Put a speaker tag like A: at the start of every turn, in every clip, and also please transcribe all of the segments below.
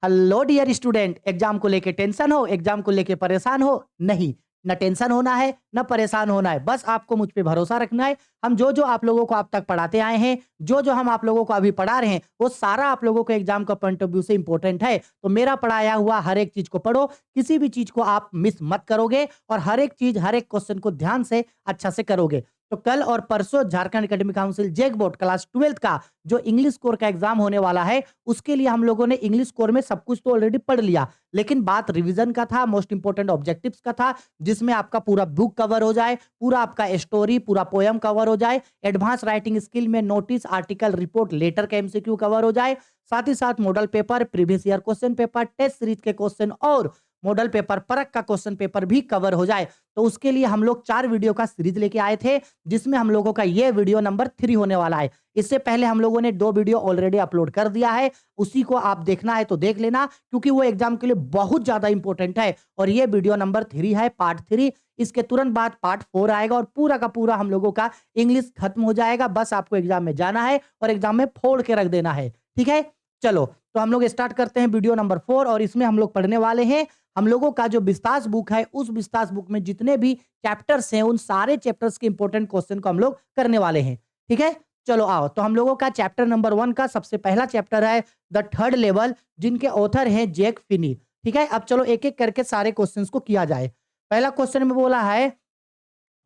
A: Hello dear student, exam को लेके tension हो, एग्जाम को लेके परेशान हो? नहीं, ना टेंशन होना है, ना परेशान होना है। बस आपको मुझ पे भरोसा रखना है। हम जो जो आप लोगों को अब तक पढ़ाते आए हैं, जो जो हम आप लोगों को अभी पढ़ा रहे हैं, वो सारा आप लोगों को एग्जाम का पॉइंट ऑफ व्यू से इंपॉर्टेंट है। तो मेरा पढ़ाया हुआ हर एक चीज को पढ़ो, किसी भी चीज को आप मिस मत करोगे और हर एक चीज, हर एक क्वेश्चन को ध्यान से अच्छा से करोगे। तो कल और परसों झारखंड एकेडमिक काउंसिल जेक बोर्ड क्लास 12th का जो इंग्लिश कोर का एग्जाम होने वाला है, उसके लिए हम लोगों ने इंग्लिश कोर में सब कुछ तो ऑलरेडी पढ़ लिया, लेकिन बात रिवीजन का था, मोस्ट इंपोर्टेंट ऑब्जेक्टिव्स का था, जिसमें आपका पूरा बुक कवर हो जाए, पूरा आपका स्टोरी, पूरा पोयम कवर हो जाए, एडवांस राइटिंग स्किल में नोटिस, आर्टिकल, रिपोर्ट, लेटर का एमसीक्यू कवर हो जाए, साथ ही साथ model paper, previous year question paper, test series के क्वेश्चन और मॉडल पेपर परख का क्वेश्चन पेपर भी कवर हो जाए। तो उसके लिए हम लोग 4 वीडियो का सीरीज लेके आए थे, जिसमें हम लोगों का ये वीडियो नंबर 3 होने वाला है। इससे पहले हम लोगों ने 2 वीडियो ऑलरेडी अपलोड कर दिया है, उसी को आप देखना है तो देख लेना, क्योंकि वो एग्जाम के लिए बहुत ज्यादा इंपॉर्टेंट है। और ये वीडियो नंबर 3 है, पार्ट 3। इसके तुरंत बाद पार्ट 4 आएगा और पूरा का पूरा हम लोगों का इंग्लिश खत्म हो जाएगा। बस आपको एग्जाम में जाना है और एग्जाम में फोड़ के रख देना है। ठीक है, चलो तो हम लोग स्टार्ट करते हैं वीडियो नंबर 4। और इसमें हम लोग पढ़ने वाले हैं, हम लोगों का जो विस्तास बुक है, उस विस्तास बुक में जितने भी चैप्टर्स हैं, उन सारे चैप्टर्स के इंपॉर्टेंट क्वेश्चन को हम लोग करने वाले हैं। ठीक है, चलो आओ। तो हम लोगों का चैप्टर नंबर 1 का सबसे पहला चैप्टर है द थर्ड लेवल, जिनके ऑथर हैं जैक फिनी। ठीक है, अब चलो एक एक करके सारे क्वेश्चंस को किया जाए। पहला क्वेश्चन में बोला है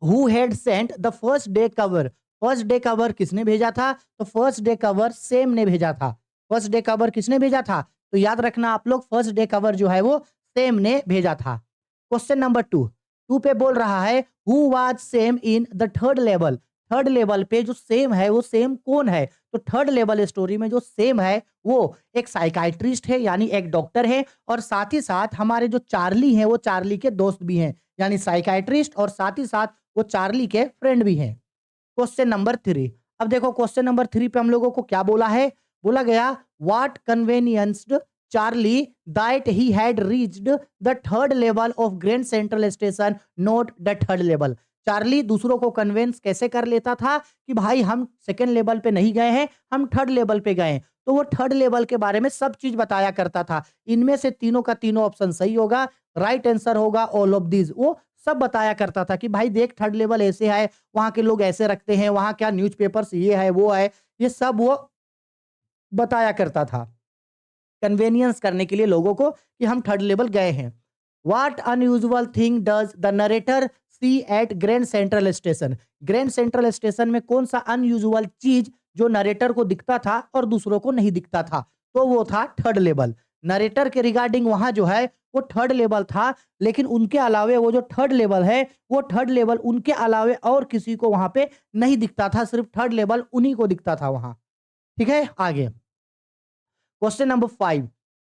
A: who had sent the first day cover. First day cover किसने भेजा था? तो फर्स्ट डे कवर सेम ने भेजा था। फर्स्ट डे कवर किसने भेजा था? तो याद रखना आप लोग, फर्स्ट डे कवर जो है वो सेम ने भेजा था। क्वेश्चन नंबर 2 पे बोल रहा है who was same in the third level. Third level पे जो सेम है वो सेम कौन है? तो थर्ड लेवल स्टोरी में जो सेम है वो एक साइकाइट्रिस्ट है, यानी एक डॉक्टर है, और साथ ही साथ हमारे जो चार्ली हैं वो चार्ली के दोस्त भी हैं, यानी साइकाइट्रिस्ट और साथ ही साथ वो चार्ली के फ्रेंड भी हैं। Question number 3। अब देखो क्वेश्चन नंबर 3 पे हम लोगों को क्या बोला है? बोला गया what convinced Charlie that he had reached the third level of Grand Central station, not the third level. Charlie दूसरों को कन्वेंस कैसे कर लेता था कि भाई हम सेकेंड लेवल पे नहीं गए हैं, हम थर्ड लेवल पे गए हैं। तो वो थर्ड लेवल के बारे में सब चीज बताया करता था। इनमें से तीनों का तीनों ऑप्शन सही होगा, राइट आंसर होगा ऑल ऑफ दीज। वो सब बताया करता था कि भाई देख थर्ड लेवल ऐसे है, वहां के लोग ऐसे रखते हैं, वहां क्या न्यूज़पेपर्स ये है वो है, ये सब वो बताया करता था कन्वेनियंस करने के लिए लोगों को कि हम थर्ड लेवल गए हैं। What unusual thing does the narrator see at Grand Central Station. Grand Central Station में कौन सा अनयूजुअल चीज जो नरेटर को दिखता था और दूसरों को नहीं दिखता था? तो वो था थर्ड लेवल। नरेटर के रिगार्डिंग वहां जो है वो थर्ड लेवल था, लेकिन उनके अलावे वो जो थर्ड लेवल है वो थर्ड लेवल उनके अलावे और किसी को वहां पे नहीं दिखता था, सिर्फ थर्ड लेवल उन्हीं को दिखता था वहां। ठीक है, आगे क्वेश्चन नंबर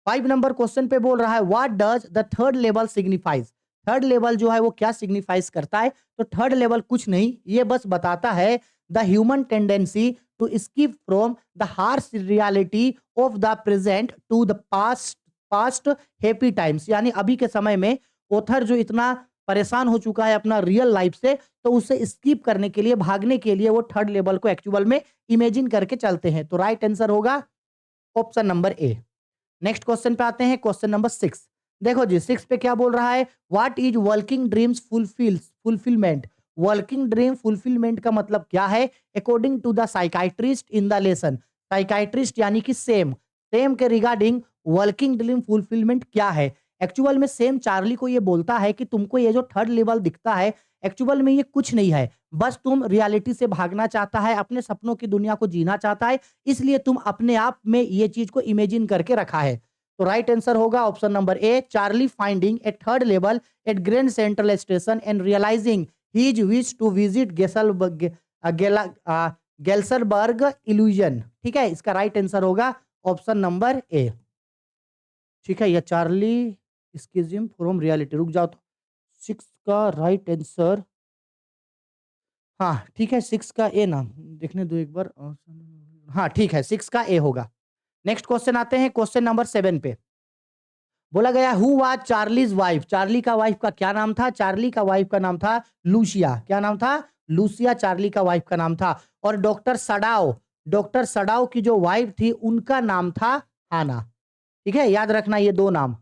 A: 5 नंबर क्वेश्चन पे बोल रहा है what does the third level signifies. Third level जो है वो क्या सिग्निफाइज करता है? तो थर्ड लेवल कुछ नहीं, ये बस बताता है the human tendency to skip from the harsh reality of the present to the past past happy times. यानी अभी के समय में ऑथर जो इतना परेशान हो चुका है अपना रियल लाइफ से, तो उसे स्किप करने के लिए, भागने के लिए वो थर्ड लेवल को एक्चुअल में इमेजिन करके चलते हैं। तो राइट आंसर होगा ऑप्शन नंबर ए। नेक्स्ट क्वेश्चन पे आते हैं, क्वेश्चन नंबर 6। देखो जी 6 पे क्या बोल रहा है? What is working dreams fulfillment. Working dream fulfillment का मतलब क्या है according to the psychiatrist in the lesson? Psychiatrist यानी कि सेम, सेम के रिगार्डिंग वर्किंग ड्रीम फुलफिलमेंट क्या है? एक्चुअल में सेम चार्ली को ये बोलता है कि तुमको ये जो थर्ड लेवल दिखता है, एक्चुअल में ये कुछ नहीं है, बस तुम रियलिटी से भागना चाहता है, अपने सपनों की दुनिया को जीना चाहता है, इसलिए तुम अपने आप में ये चीज को इमेजिन करके रखा है। तो राइट आंसर होगा option number A, Charlie finding a third level at Grand Central station and realising his wish to visit Galesburg illusion. ठीक है, इसका राइट आंसर होगा ऑप्शन नंबर ए। ठीक है, यह चार्ली स्किज्म फ्रॉम रियलिटी, रुक जाओ तो 6 का राइट आंसर, हाँ ठीक है 6 का ए ना, देखने दो एक बार। हाँ ठीक है 6 का ए होगा। नेक्स्ट क्वेश्चन आते हैं क्वेश्चन नंबर 7 पे। बोला गया who was Charlie's wife. Charlie का वाइफ का क्या नाम था? चार्ली का वाइफ का नाम था लूसिया। क्या नाम था? लूसिया चार्ली का वाइफ का नाम था। और डॉक्टर सडाओ की जो वाइफ थी उनका नाम था हाना। ठीक है, याद रखना ये दो नाम।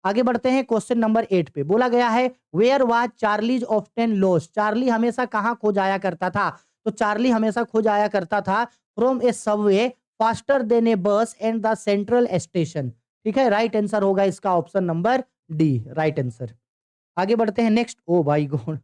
A: आगे बढ़ते हैं क्वेश्चन नंबर 8 पे। बोला गया है where was Charlie's often lost. Charlie हमेशा कहाँ खो जाया करता था? तो चार्ली हमेशा खो जाया करता था from a subway faster than a bus and the central station. ठीक है, राइट आंसर होगा इसका option number D, right answer. आगे बढ़ते हैं नेक्स्ट। ओ भाई गॉड,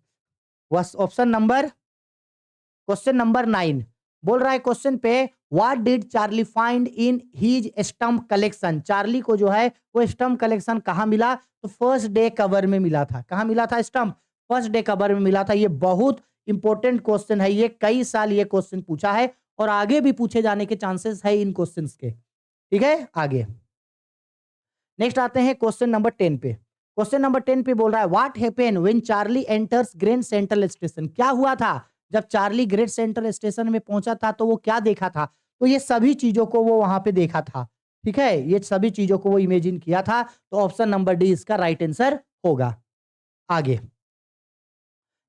A: बस ऑप्शन नंबर क्वेश्चन नंबर 9 बोल रहा है क्वेश्चन पे what did Charlie find in his stamp collection. Charlie को जो है वो स्टम्प कलेक्शन कहाँ मिला? तो फर्स्ट डे कवर में मिला था। कहाँ मिला था स्टम्प? फर्स्ट डे कवर में मिला था। ये बहुत इंपॉर्टेंट क्वेश्चन है, ये कई साल ये क्वेश्चन पूछा है और आगे भी पूछे जाने के चांसेस है इन क्वेश्चंस के। ठीक है, आगे नेक्स्ट आते हैं क्वेश्चन नंबर 10 पे। क्वेश्चन नंबर 10 पे बोल रहा है what happen when Charlie enters grand Central station. क्या हुआ था जब चार्ली ग्रेट सेंट्रल स्टेशन में पहुंचा था? तो वो क्या देखा था? तो ये सभी चीजों को वो वहां पे देखा था। ठीक है, ये सभी चीजों को वो इमेजिन किया था। तो ऑप्शन नंबर डी इसका राइट आंसर होगा। आगे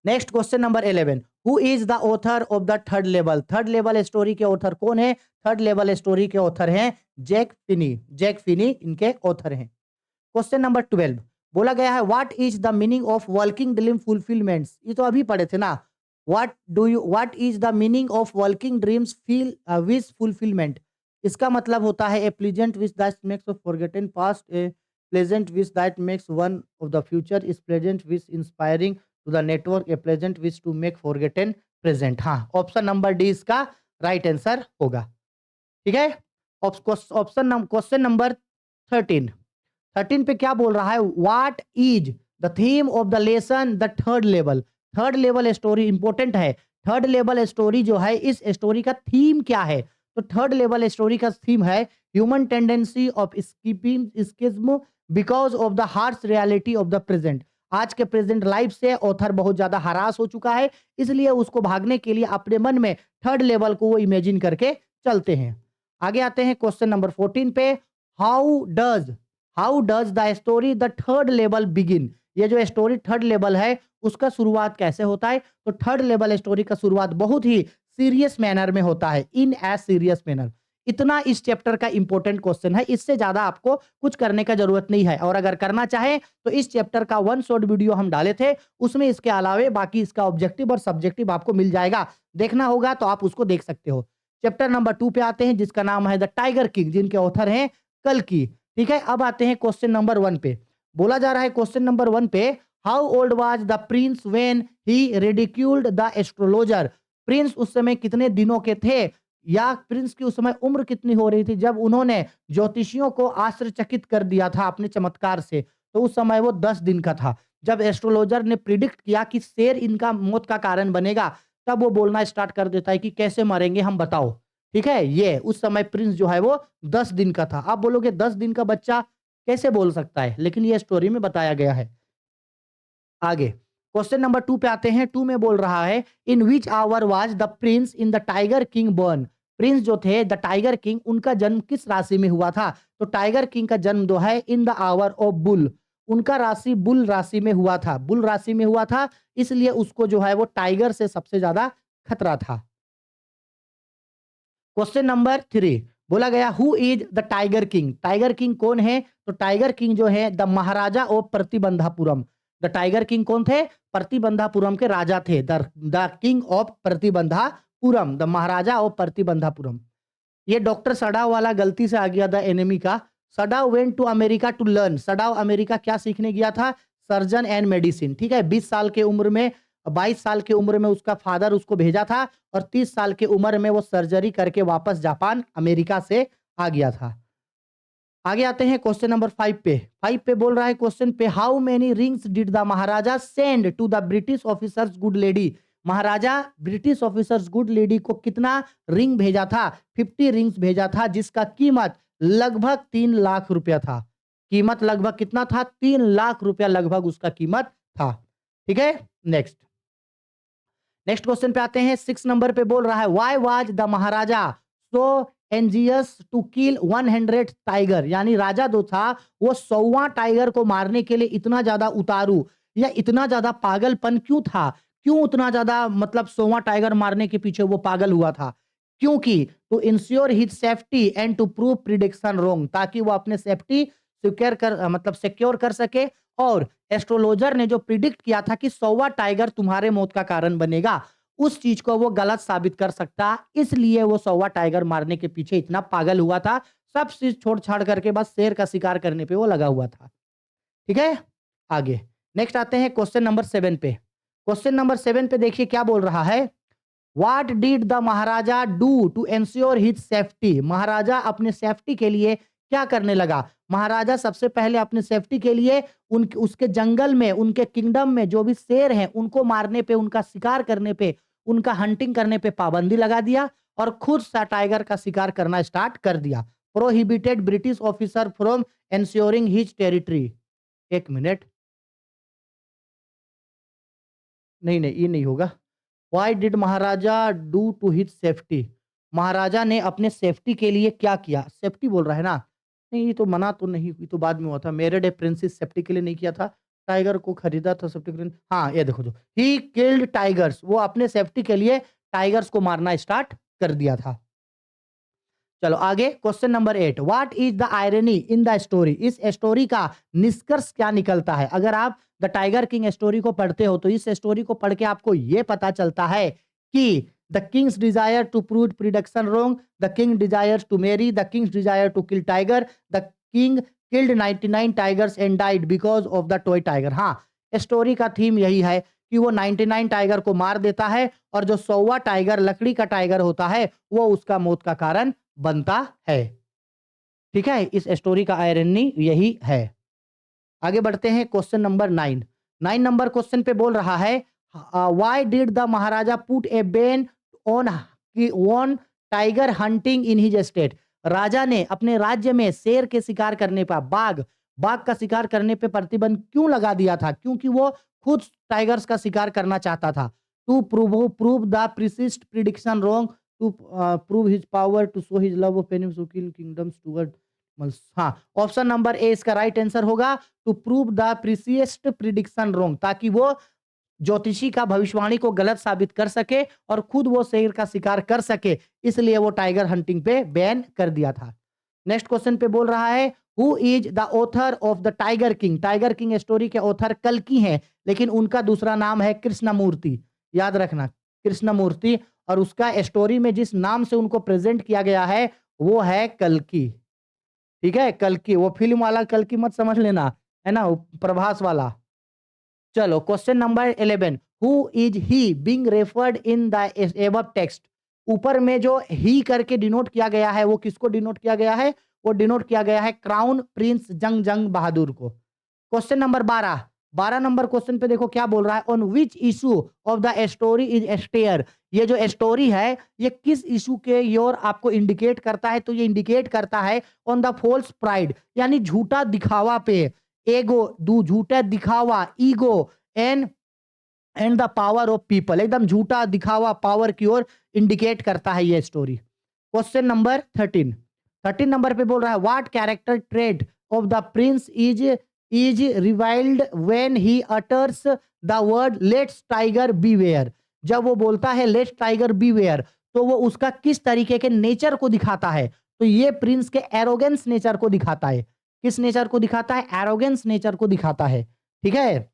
A: next question number 11 who is the author of the third level. Third level story के ऑथर कौन है? थर्ड लेवल स्टोरी के ऑथर हैं जैक फिनी। जैक फिनी इनके ऑथर हैं। क्वेश्चन नंबर 12 बोला गया है what is the meaning of working dream fulfilments. ये तो अभी पढ़े थे ना। What is the meaning of working dreams feel wish fulfillment. इसका मतलब होता है a pleasant wish that makes of forgotten past, a pleasant wish that makes one of the future, is pleasant wish inspiring to the network, a pleasant wish to make forgotten present. हाँ, option number D इसका right answer होगा। ठीक है, question number 13 पे क्या बोल रहा है what is the theme of the lesson the third level. Third level story important है। थर्ड लेवल स्टोरी जो है इस स्टोरी का थीम क्या है? तो थर्ड लेवल स्टोरी का थीम है human tendency of escaping escapism because of the harsh reality of the present. आज के प्रेजेंट लाइफ से ऑथर बहुत ज्यादा हरास हो चुका है, इसलिए उसको भागने के लिए अपने मन में थर्ड लेवल को वो इमेजिन करके चलते हैं। आगे आते हैं क्वेश्चन नंबर 14 पे how does the story the third level begin. ये जो स्टोरी थर्ड लेवल है उसका शुरुआत कैसे होता है? तो थर्ड लेवल स्टोरी का शुरुआत बहुत ही सीरियस मैनर में होता है, इन एज सीरियस मैनर। इतना इस चैप्टर का इंपॉर्टेंट क्वेश्चन है, इससे ज्यादा आपको कुछ करने का जरूरत नहीं है। और अगर करना चाहे तो इस चैप्टर का वन शॉर्ट वीडियो हम डाले थे, उसमें इसके अलावे बाकी इसका ऑब्जेक्टिव और सब्जेक्टिव आपको मिल जाएगा। देखना होगा तो आप उसको देख सकते हो। चैप्टर नंबर 2 पे आते हैं जिसका नाम है द टाइगर किंग, जिनके ऑथर हैं कल्कि। ठीक है, अब आते हैं क्वेश्चन नंबर 1 पे। बोला जा रहा है क्वेश्चन नंबर 1 पे how old was the Prince when he ridiculed the astrologer. Prince उस समय कितने दिनों के थे, या प्रिंस की उस समय उम्र कितनी हो रही थी जब उन्होंने ज्योतिषियों को आश्चर्यचकित कर दिया था अपने चमत्कार से? तो उस समय वो 10 दिन का था। जब एस्ट्रोलॉजर ने प्रिडिक्ट किया कि शेर इनका मौत का कारण बनेगा, तब वो बोलना स्टार्ट कर देता है कि कैसे मरेंगे हम बताओ। ठीक है, ये उस समय प्रिंस जो है वो 10 दिन का था। आप बोलोगे 10 दिन का बच्चा कैसे बोल सकता है, लेकिन ये स्टोरी में बताया गया है। आगे क्वेश्चन नंबर 2 पे आते हैं। 2 में बोल रहा है in which hour was the prince in the tiger King born. Prince जो थे द टाइगर किंग, उनका जन्म किस राशि में हुआ था? तो टाइगर किंग का जन्म जो है in the hour of bull, उनका राशि बुल राशि में हुआ था। बुल राशि में हुआ था, इसलिए उसको जो है वो टाइगर से सबसे ज्यादा खतरा था। क्वेश्चन नंबर 3 बोला गया who is the tiger King. Tiger King कौन है? तो टाइगर किंग जो है the Maharaja of Pratibandhapuram. The tiger King कौन थे? प्रतिबंधापुरम के राजा थे। The king of Pratibandhapuram, the Maharaja of Pratibandhapuram. ये डॉक्टर सडाव वाला गलती से आ गया द एनिमी का। Sadao went to America to learn. Sadao America क्या सीखने गया था? Surgeon and medicine. ठीक है, 20 साल के उम्र में 22 साल की उम्र में उसका फादर उसको भेजा था और 30 साल की उम्र में वो सर्जरी करके वापस जापान अमेरिका से आ गया था। आगे आते हैं क्वेश्चन नंबर 5 पे। 5 पे बोल रहा है क्वेश्चन पे how many rings did the Maharaja send to the British officers good lady. Maharaja British officers good lady को कितना रिंग भेजा था? 50 रिंग्स भेजा था, जिसका कीमत लगभग 3 लाख रुपया था। कीमत लगभग कितना था? 3 लाख रुपया लगभग उसका कीमत था। ठीक है, नेक्स्ट क्वेश्चन पे आते हैं। 6 नंबर पे बोल रहा है why was the Maharaja so anxious to kill 100 tiger. यानी राजा जो था वो 100वां टाइगर को मारने के लिए इतना ज्यादा उतारू या इतना ज्यादा पागलपन क्यों था? क्यों उतना ज्यादा मतलब 100वां टाइगर मारने के पीछे वो पागल हुआ था? क्योंकि to ensure his safety and to prove prediction wrong, ताकि वो अपने सेफ्टी मतलब सिक्योर कर सके। और एस्ट्रोलॉजर ने जो प्रिडिक्ट किया था कि 100वां टाइगर तुम्हारे मौत का कारण बनेगा, उस चीज को वो गलत साबित कर सकता, इसलिए वो 100वां टाइगर मारने के पीछे इतना पागल हुआ था। सब चीज छोड़ छाड़ करके बस शेर का शिकार करने पे वो लगा हुआ था। ठीक है, आगे नेक्स्ट आते हैं क्वेश्चन नंबर 7 पे। क्वेश्चन नंबर 7 पे देखिए क्या बोल रहा है। What did the Maharaja do to ensure his safety. महाराजा अपने सेफ्टी के लिए क्या करने लगा। महाराजा सबसे पहले अपने सेफ्टी के लिए उसके जंगल में, उनके किंगडम में जो भी शेर हैं उनको मारने पे, उनका शिकार करने पे, उनका हंटिंग करने पे पाबंदी लगा दिया और खुद सा टाइगर का शिकार करना स्टार्ट कर दिया। Prohibited British officer from ensuring his territory. एक मिनट, नहीं नहीं ये नहीं होगा। Why did Maharaja do to his safety. महाराजा ने अपने सेफ्टी के लिए क्या किया। सेफ्टी बोल रहा है ना, नहीं ये तो मना तो नहीं, ये तो बाद में हुआ था। मेरे डे प्रिंसेस सेफ्टी के लिए नहीं किया था, टाइगर को खरीदा था सेफ्टी के लिए। हाँ ये देखो, जो ही किल्ड टाइगर्स, वो अपने सेफ्टी के लिए टाइगर्स को मारना स्टार्ट कर दिया था। चलो आगे question number 8। What is the irony in the story. इस स्टोरी का निष्कर्ष क्या निकलता है। अगर आप द टाइगर किंग स्टोरी को पढ़ते हो तो इस स्टोरी को पढ़ के आपको यह पता चलता है कि the king's desire to prove prediction wrong, the king desires to marry, the king's desire to kill tiger, the king killed 99 tigers and died because of the toy tiger. हाँ, स्टोरी का थीम यही है कि वो 99 tiger को मार देता है और जो 100वां टाइगर लकड़ी का टाइगर होता है वो उसका मौत का कारण बनता है। ठीक है, इस स्टोरी का आयरनी यही है। आगे बढ़ते हैं क्वेश्चन नंबर 9। 9 नंबर क्वेश्चन पे बोल रहा है why did the Maharaja put a ban on on tiger hunting in his state. राजा ने अपने राज्य में शेर के शिकार करने पर, बाघ का शिकार करने पे प्रतिबंध क्यों लगा दिया था। क्योंकि वो खुद टाइगर्स का शिकार करना चाहता था। To prove the priest's prediction wrong, to prove his power, to show his love of kill kingdoms toward. हाँ, ऑप्शन नंबर ए इसका राइट आंसर होगा, to prove the priest's prediction wrong, ताकि वो ज्योतिषी का भविष्यवाणी को गलत साबित कर सके और खुद वो शेर का शिकार कर सके, इसलिए वो टाइगर हंटिंग पे बैन कर दिया था। नेक्स्ट क्वेश्चन पे बोल रहा है who is the author of the tiger King. Tiger king story के ऑथर कल्कि हैं, लेकिन उनका दूसरा नाम है कृष्णमूर्ति। याद रखना, कृष्णमूर्ति। और उसका स्टोरी में जिस नाम से उनको प्रेजेंट किया गया है वो है कल्कि। ठीक है, कल्कि, वो फिल्म वाला कल्कि मत समझ लेना, है ना, प्रभास वाला। चलो question number 11। Who is he being referred in the above text. ऊपर में जो ही करके डिनोट किया गया है वो किसको डिनोट किया गया है। वो डिनोट किया गया है क्राउन प्रिंस जंग जंग बहादुर को। Question number 12। 12 नंबर क्वेश्चन पे देखो क्या बोल रहा है। On which issue of the story is stare. ये जो स्टोरी है ये किस इशू के योर आपको इंडिकेट करता है। तो ये इंडिकेट करता है ऑन द फॉल्स प्राइड, यानी झूठा दिखावा पे। एगो, दू झूठा दिखावा, ego and the power of people. एकदम झूठा दिखावा पावर की ओर इंडिकेट करता है ये स्टोरी। Question number 13। 13 नंबर पे बोल रहा है what character trait of the prince is revealed when he utters the word let's tiger beware. जब वो बोलता है लेट्स टाइगर बीवेयर तो वो उसका किस तरीके के नेचर को दिखाता है। तो ये प्रिंस के एरोगेंस नेचर को दिखाता है। किस नेचर को दिखाता है। एरोगेंस नेचर को दिखाता है। ठीक है,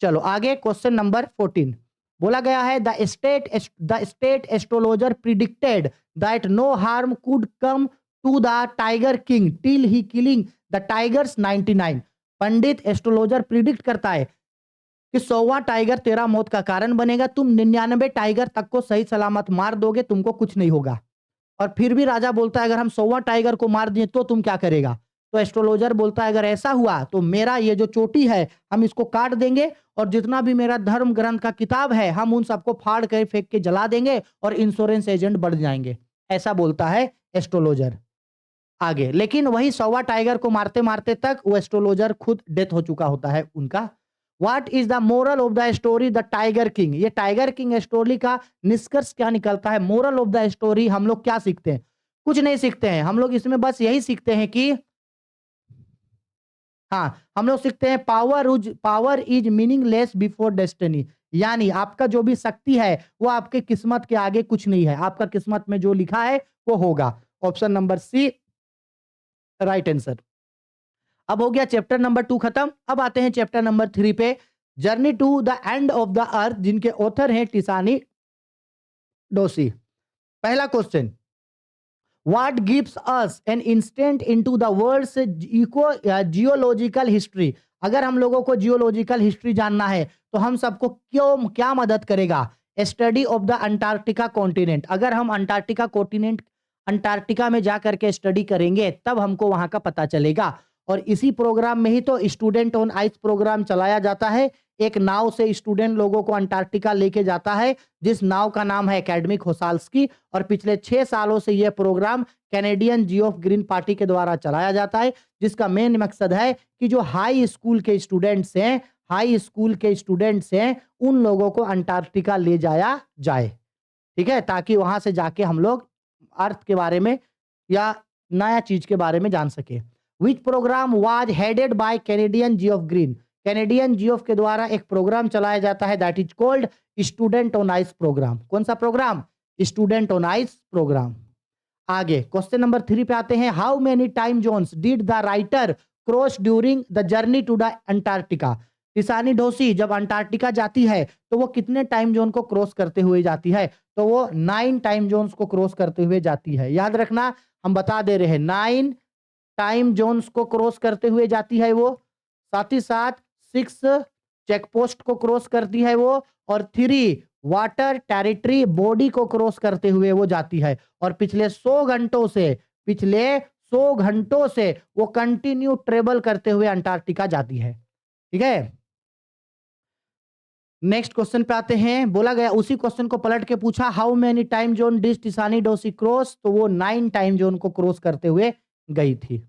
A: चलो आगे क्वेश्चन नंबर 14। बोला गया है the state astrologer predicted that no harm could come to the tiger king till he killing the tigers 99। पंडित एस्ट्रोलॉजर प्रिडिक्ट करता है कि 100वां टाइगर तेरा मौत का कारण बनेगा। तुम 99 टाइगर तक को सही सलामत मार दोगे, तुमको कुछ नहीं होगा। और फिर भी राजा बोलता है अगर हम 100वां टाइगर को मार दिए तो तुम क्या करेगा। तो एस्ट्रोलॉजर बोलता है अगर ऐसा हुआ तो मेरा ये जो चोटी है हम इसको काट देंगे और जितना भी मेरा धर्म ग्रंथ का किताब है हम उन सबको फाड़ कर फेंक के जला देंगे और इंश्योरेंस एजेंट बढ़ जाएंगे। ऐसा बोलता है एस्ट्रोलॉजर। आगे लेकिन वही 100वां टाइगर को मारते मारते तक वो एस्ट्रोलॉजर खुद डेथ हो चुका होता है उनका। What is the moral of the story the tiger king. ये टाइगर किंग स्टोरी का निष्कर्ष क्या निकलता है। मोरल ऑफ द स्टोरी हम लोग क्या सीखते हैं। कुछ नहीं सीखते हैं हम लोग इसमें, बस यही सीखते हैं कि हाँ, हम लोग सीखते हैं power is meaningless before destiny, यानी आपका जो भी शक्ति है वो आपके किस्मत के आगे कुछ नहीं है, आपका किस्मत में जो लिखा है वो होगा। Option number C right answer. अब हो गया चैप्टर नंबर 2 खत्म। अब आते हैं चैप्टर नंबर 3 पे, journey to the end of the earth, जिनके ऑथर हैं टिसानी डोसी। पहला question, what gives us an instant into the world's eco geological history. अगर हम लोगों को जियोलॉजिकल हिस्ट्री जानना है तो हम सबको क्यों क्या मदद करेगा? Study of the Antarctica continent. अगर हम अंटार्कटिका में जा करके स्टडी करेंगे तब हमको वहां का पता चलेगा। और इसी प्रोग्राम में ही तो स्टूडेंट ऑन आइस प्रोग्राम चलाया जाता है। एक नाव से स्टूडेंट लोगों को अंटार्कटिका लेके जाता है, जिस नाव का नाम है एकेडमिक होसाल्स्की। और पिछले 6 सालों से यह program Canadian Geoff Green party के द्वारा चलाया जाता है, जिसका मेन मकसद है कि जो हाई स्कूल के स्टूडेंट्स हैं उन लोगों को अंटार्कटिका ले जाया जाए, ठीक है, ताकि वहां से जाके हम लोग अर्थ के बारे में या नया चीज के बारे में जान सके। Which program was headed by Canadian Geoff Green. Canadian Geoff के द्वारा एक प्रोग्राम चलाया जाता है, that is called student on ice program. कौन सा program? Student on ice program. आगे क्वेश्चन नंबर 3 पे आते हैं, how many time zones did the writer cross during the journey to the Antarctica. Tishani Doshi जब अंटार्कटिका जाती है तो वो कितने टाइम जोन को क्रॉस करते हुए जाती है? तो वो 9 टाइम जोन्स को क्रॉस करते हुए जाती है। याद रखना, हम बता दे रहे हैं 9 टाइम जोन्स को क्रॉस करते हुए जाती है वो, साथ ही साथ 6 चेक पोस्ट को क्रॉस करती है वो, और 3 वाटर टेरिटरी बॉडी को क्रॉस करते हुए वो जाती है। और पिछले 100 घंटों से वो कंटिन्यू ट्रेवल करते हुए अंटार्कटिका जाती है, ठीक है। नेक्स्ट क्वेश्चन पे आते हैं, बोला गया उसी क्वेश्चन को पलट के पूछा, how many time zone did Tishani Doshi cross, तो वो 9 टाइम जोन को क्रॉस करते हुए गई थी।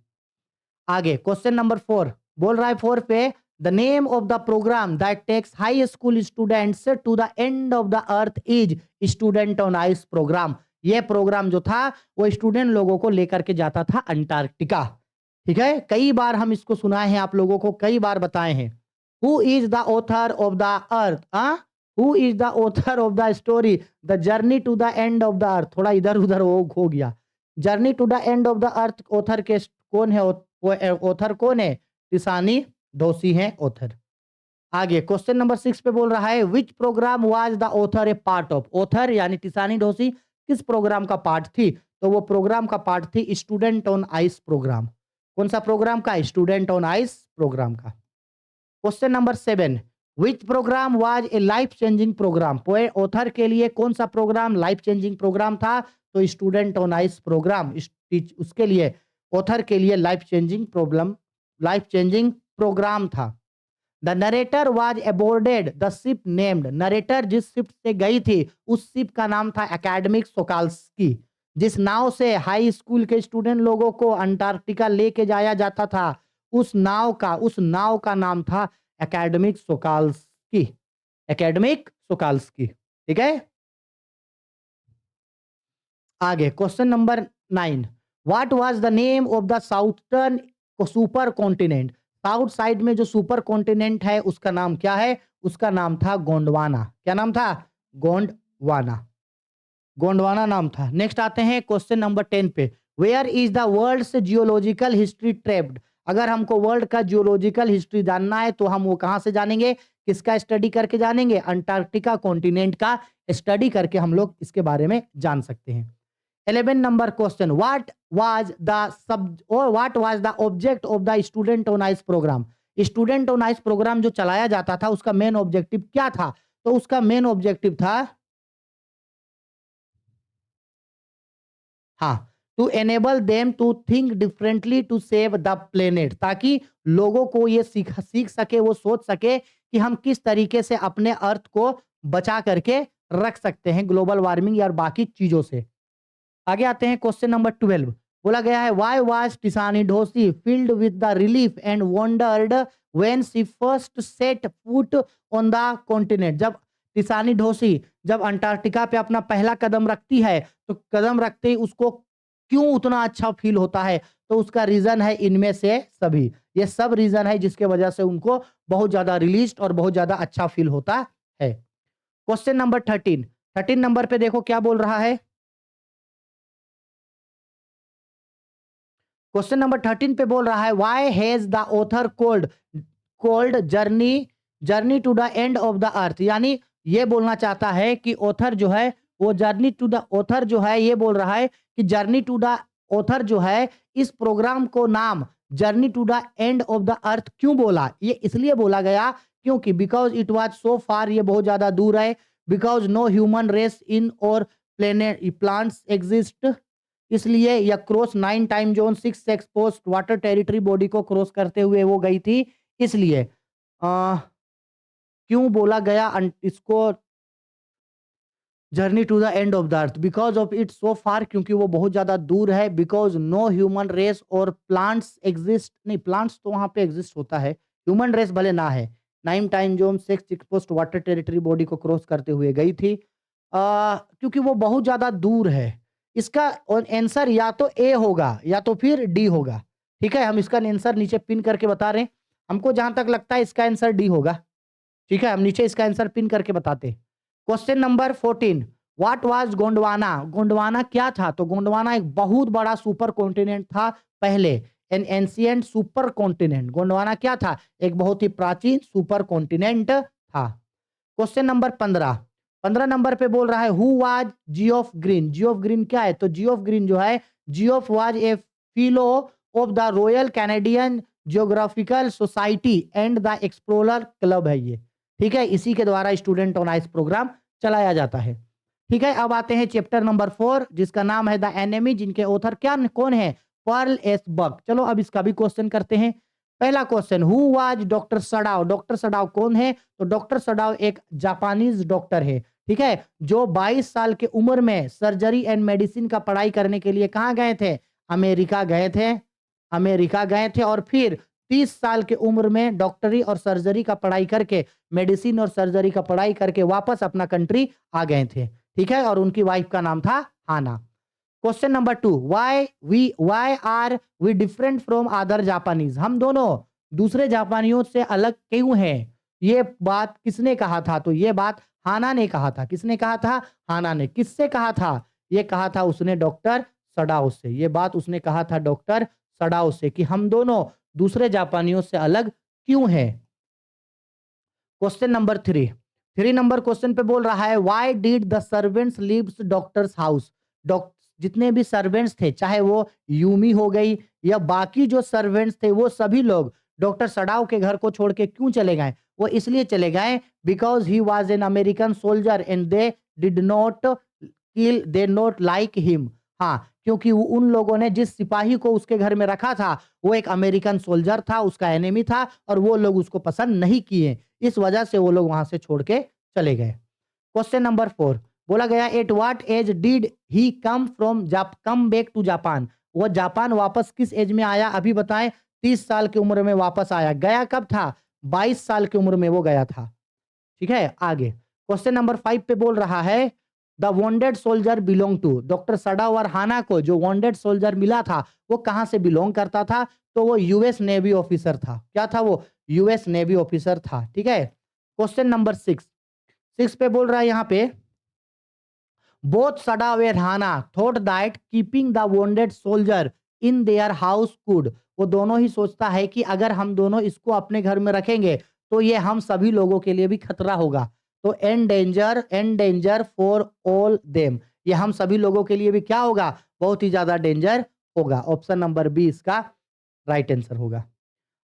A: आगे क्वेश्चन नंबर 4 बोल रहा है 4 पे, the name of the program that takes high school students to the end of the earth is student on ice program. ये प्रोग्राम जो था वो स्टूडेंट लोगों को लेकर के जाता था अंटार्कटिका, ठीक है। कई बार हम इसको सुनाए हैं, आप लोगों को कई बार बताए हैं। Who is the author of the earth, who is the author of the story the journey to the end of the earth. थोड़ा इधर उधर हो गया। Journey to the end of the earth author के कौन है? ऑथर कौन है? टिसानी डोसी हैं ऑथर। आगे क्वेश्चन नंबर 6 पे बोल रहा है, विच program was the author A part of. Author यानी टिसानी डोसी किस प्रोग्राम का पार्ट थी? तो वो प्रोग्राम का पार्ट थी स्टूडेंट ऑन आइस प्रोग्राम। कौन सा प्रोग्राम का? स्टूडेंट ऑन आइस प्रोग्राम का। Question number 7, which program was a life changing program. Author के लिए कौन सा प्रोग्राम लाइफ चेंजिंग प्रोग्राम था? तो स्टूडेंट ऑन आइस प्रोग्राम उसके लिए, ऑथर के लिए लाइफ चेंजिंग प्रोग्राम था। The narrator was aboarded the ship named. Narrator जिस शिप से गई थी उस शिप का नाम था एकेडमिक सोकाल्स्की। जिस नाव से हाई स्कूल के स्टूडेंट लोगों को अंटार्कटिका लेके जाया जाता था उस नाव का नाम था एकेडमिक सोकाल्स्की। ठीक है। आगे question number 9, what was the name of the southern super continent. South side में जो सुपर कॉन्टिनेंट है उसका नाम क्या है? उसका नाम था गोंडवाना। क्या नाम था? गोंडवाना नाम था। नेक्स्ट आते हैं क्वेश्चन नंबर 10 पे, where is the world's geological history trapped. अगर हमको वर्ल्ड का जियोलॉजिकल हिस्ट्री जानना है तो हम वो कहां से जानेंगे? किसका स्टडी करके जानेंगे? अंटार्कटिका कॉन्टिनेंट का स्टडी करके हम लोग इसके बारे में जान सकते हैं। 11 number question, what was the object of the student on ice program. Student on ice program जो चलाया जाता था उसका मेन ऑब्जेक्टिव क्या था? तो उसका मेन ऑब्जेक्टिव था to enable them to think differently to save the planet. ताकि लोगों को ये सीख सके, वो सोच सके कि हम किस तरीके से अपने अर्थ को बचा करके रख सकते हैं ग्लोबल वार्मिंग या बाकी चीजों से। आगे आते हैं क्वेश्चन नंबर 12, बोला गया है, why was Tishani Doshi filled with the relief and wondered when she first set foot on the continent. जब टिसानी डोसी जब अंटार्कटिका पे अपना पहला कदम रखती है तो कदम रखते ही उसको क्यों उतना अच्छा फील होता है? तो उसका रीजन है इनमें से सभी। ये सब रीजन है जिसके वजह से उनको बहुत ज्यादा रिलीज्ड और बहुत ज्यादा अच्छा फील होता है। क्वेश्चन नंबर 13 नंबर पे देखो क्या बोल रहा है। क्वेश्चन नंबर 13 पे बोल रहा है why has the author called called journey to the end of the earth. यानी ये बोलना चाहता है कि ऑथर जो है वो जर्नी टू द ऑथर जो है ये बोल रहा है कि जर्नी टू द ऑथर जो है इस प्रोग्राम को नाम journey to the end of the earth क्यों बोला। ये इसलिए बोला गया क्योंकि because it was so far, ये बहुत ज्यादा दूर है। Because no human race in our planet plants exist, इसलिए यह cross 9 time zone 6 expose water territory body को क्रॉस करते हुए वो गई थी। इसलिए क्यों बोला गया इसको journey to the end of the earth, because of it so far, क्योंकि वो बहुत ज्यादा दूर है। बिकॉज नो ह्यूमन रेस और प्लांट्स एग्जिस्ट, नहीं प्लांट्स तो वहां पे एग्जिस्ट होता है, ह्यूमन रेस भले ना है। 9 time zone 6 expose water territory body को क्रॉस करते हुए गई थी क्योंकि वो बहुत ज्यादा दूर है। इसका आंसर या तो ए होगा या तो फिर डी होगा। ठीक है, हम इसका आंसर नीचे पिन करके बता रहे हैं। हमको जहां तक लगता है इसका आंसर डी होगा। ठीक है, हम नीचे इसका आंसर पिन करके बताते हैं। Question number 14, what was Gondwana. Gondwana क्या था। तो गोंडवाना एक बहुत बड़ा सुपर कॉन्टिनेंट था पहले, N ancient super continent. Gondwana क्या था, एक बहुत ही प्राचीन सुपर कॉन्टिनेंट था। क्वेश्चन नंबर 15 नंबर पे बोल रहा है who was Geoff green. Geoff green क्या है। तो जियोफ ग्रीन जो है, Geoff was a fellow of the royal Canadian geographical society and the explorer club है ये। ठीक है, इसी के द्वारा स्टूडेंट ऑन आइस प्रोग्राम चलाया जाता है। ठीक है, अब आते हैं चैप्टर नंबर 4 जिसका नाम है द एनिमी, जिनके ऑथर क्या कौन है, पर्ल एस बक। चलो अब इसका भी क्वेश्चन करते हैं। पहला question, who was doctor Sadao. Doctor Sadao कौन है। तो डॉक्टर सडाव एक जापानीज डॉक्टर है। ठीक है, जो 22 साल की उम्र में सर्जरी एंड मेडिसिन का पढ़ाई करने के लिए कहां गए थे, अमेरिका गए थे। अमेरिका गए थे और फिर 30 साल की उम्र में डॉक्टरी और सर्जरी का पढ़ाई करके, मेडिसिन और सर्जरी का पढ़ाई करके वापस अपना कंट्री आ गए थे। ठीक है, और उनकी वाइफ का नाम था Hana. Question number 2, why are we different from other Japanese. हम दोनों दूसरे जापानियों से अलग क्यों हैं। ये बात किसने कहा था। तो ये बात हाना ने कहा था। किसने कहा था, हाना ने। किससे कहा था, ये कहा था उसने डॉक्टर सडाओ से। ये बात उसने कहा था डॉक्टर सडाओ से कि हम दोनों दूसरे जापानियों से अलग क्यों हैं। क्वेश्चन नंबर 3 नंबर क्वेश्चन पे बोल रहा है why did the servants leaves doctors house. जितने भी सर्वेंट्स थे, चाहे वो यूमी हो गई या बाकी जो सर्वेंट्स थे, वो सभी लोग डॉक्टर सडाओ के घर को छोड़ के क्यों चले गए। वो इसलिए चले गए because he was an American soldier and they did not kill, they not like him. हाँ, क्योंकि उन लोगों ने जिस सिपाही को उसके घर में रखा था वो एक अमेरिकन सोल्जर था, उसका एनिमी था, और वो लोग उसको पसंद नहीं किए। इस वजह से वो लोग वहां से छोड़ के चले गए। क्वेश्चन नंबर 4 बोला गया at what age did he come back to Japan. वो जापान वापस किस एज में आया, अभी बताएं। 30 साल की उम्र में वापस आया। गया कब था, 22 साल की उम्र में वो गया था। ठीक है, आगे क्वेश्चन नंबर 5 पे बोल रहा है the wounded soldier belong to. Doctor Sadao और हाना को जो वॉन्डेड सोल्जर मिला था वो कहां से बिलोंग करता था। तो वो यूएस नेवी ऑफिसर था। क्या था वो, यूएस नेवी ऑफिसर था। ठीक है, क्वेश्चन नंबर 6 पे बोल रहा है यहाँ पे both Sadao and Hana thought that keeping the wounded soldier in their house could. वो दोनों ही सोचता है कि अगर हम दोनों इसको अपने घर में रखेंगे तो ये हम सभी लोगों के लिए भी खतरा होगा। तो एंडेंजर फॉर ऑल देम, ये हम सभी लोगों के लिए भी क्या होगा, बहुत ही ज्यादा डेंजर होगा। ऑप्शन नंबर बी इसका राइट आंसर होगा।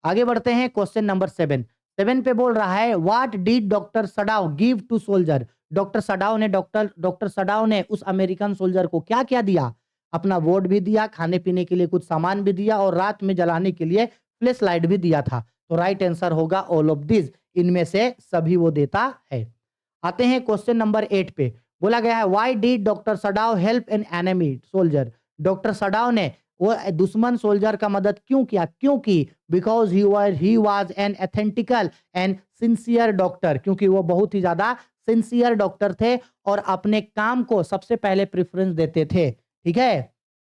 A: आगे बढ़ते हैं क्वेश्चन नंबर 7 पे बोल रहा है what did doctor Sadao give to soldier. Doctor Sadao ने उस अमेरिकन सोल्जर को क्या क्या दिया, अपना वोट भी दिया, खाने पीने के लिए कुछ सामान भी दिया, और रात में जलाने के लिए फ्लैश लाइट भी दिया था। तो राइट आंसर होगा ऑल ऑफ दिस, इनमें से सभी वो देता है। आते हैं क्वेश्चन नंबर 8 पे बोला गया है why did doctor Sadao help an enemy soldier. Doctor Sadao ने वो दुश्मन सोल्जर का मदद क्यों किया, क्योंकि because he was an ethical and sincere doctor, क्योंकि वो बहुत ही ज्यादा सिंसियर डॉक्टर थे और अपने काम को सबसे पहले प्रेफरेंस देते थे। ठीक है,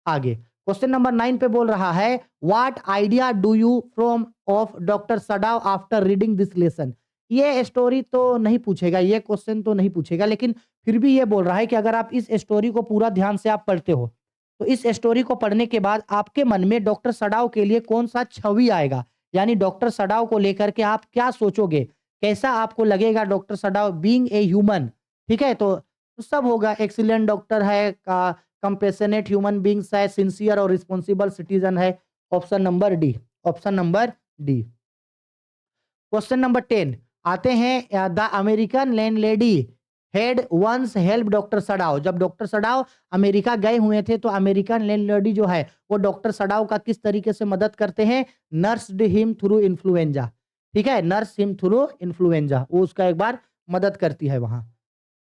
A: आगे क्वेश्चन नंबर 9 पे बोल रहा है what idea do you form of doctor Sadao after reading this lesson. ये स्टोरी तो नहीं पूछेगा, ये क्वेश्चन तो नहीं पूछेगा, लेकिन फिर भी ये बोल रहा है कि अगर आप इस स्टोरी को पूरा ध्यान से आप पढ़ते हो तो इस स्टोरी को पढ़ने के बाद आपके मन में डॉक्टर सडाव के लिए कौन सा छवि आएगा, यानी डॉक्टर सडाव को लेकर के आप क्या सोचोगे, कैसा आपको लगेगा doctor Sadao being a human. ठीक है, तो सब होगा, एक्सीलेंट डॉक्टर है, कंपेशनेट ह्यूमन बींग्स है, सिंसियर और रिस्पॉन्सिबल सिटीजन है। Option number D, option number D. Question number 10 आते हैं, the American landlady had once help doctor Sadao. जब डॉक्टर सडाव अमेरिका गए हुए थे तो अमेरिकन लैंडलेडी जो है वो डॉक्टर सडाव का किस तरीके से मदद करते हैं, नर्स्ड हिम थ्रू इन्फ्लुएंजा। ठीक है, नर्स हिम थ्रू इन्फ्लुएंजा, वो उसका एक बार मदद करती है वहां।